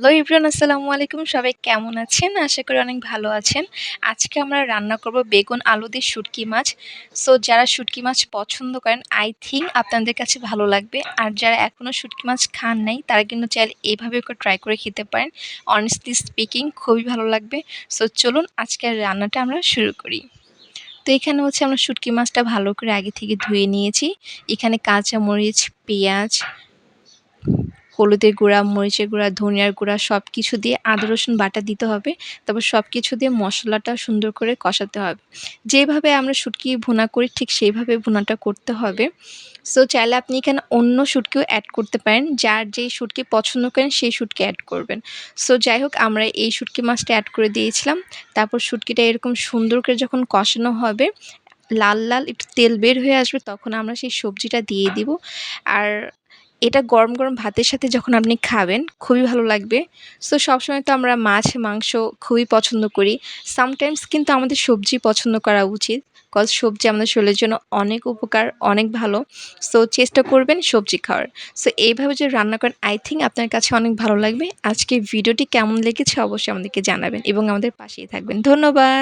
Hello everyone, আসসালামু আলাইকুম। সবাই কেমন আছেন? আশা করি অনেক ভালো আছেন। আজকে আমরা রান্না করব বেগুন আলু দিয়ে শুটকি মাছ। সো যারা শুটকি মাছ পছন্দ করেন আই থিংক আপনাদের কাছে ভালো লাগবে। আর যারা এখনও শুটকি মাছ খান নাই তারা কিন্তু চাইলে এভাবে করে ট্রাই করে খেতে পারেন। অনেস্টলি স্পিকিং খুবই ভালো লাগবে। সো চলুন আজকের রান্নাটা আমরা শুরু করি। তো এখানে হচ্ছে আমরা শুটকি মাছটা ভালো করে আগে থেকে ধুয়ে নিয়েছি। এখানে কাঁচামরিচ, পেঁয়াজ, হলুদের গুঁড়া, মরিচের গুঁড়া, ধনিয়ার গুঁড়া সব কিছু দিয়ে আদা রসুন বাটা দিতে হবে। তারপর সব কিছু দিয়ে মশলাটা সুন্দর করে কষাতে হবে। যেভাবে আমরা শুটকি ভুনা করি ঠিক সেইভাবে ভুনাটা করতে হবে। সো চাইলে আপনি এখানে অন্য শুটকিও অ্যাড করতে পারেন। যার যেই শুটকি পছন্দ করেন সেই শুটকি অ্যাড করবেন। সো যাই হোক আমরা এই শুটকি মাছটা অ্যাড করে দিয়েছিলাম। তারপর শুটকিটা এরকম সুন্দর করে যখন কষানো হবে, লাল, লাল একটু তেল বের হয়ে আসবে তখন আমরা সেই সবজিটা দিয়ে দিব। আর এটা গরম, গরম ভাতের সাথে যখন আপনি খাবেন খুবই ভালো লাগবে। সো সবসময় তো আমরা মাছ, মাংস খুবই পছন্দ করি। সামটাইমস কিন্তু আমাদের সবজি পছন্দ করা উচিত। কজ সবজি আমাদের শরীরের জন্য অনেক উপকার, অনেক ভালো। সো চেষ্টা করবেন সবজি খাওয়ার। সো এইভাবে যদি রান্না করেন আই থিংক আপনার কাছে অনেক ভালো লাগবে। আজকের ভিডিওটি কেমন লেগেছে অবশ্যই আমাদেরকে জানাবেন এবং আমাদের পাশেই থাকবেন। ধন্যবাদ।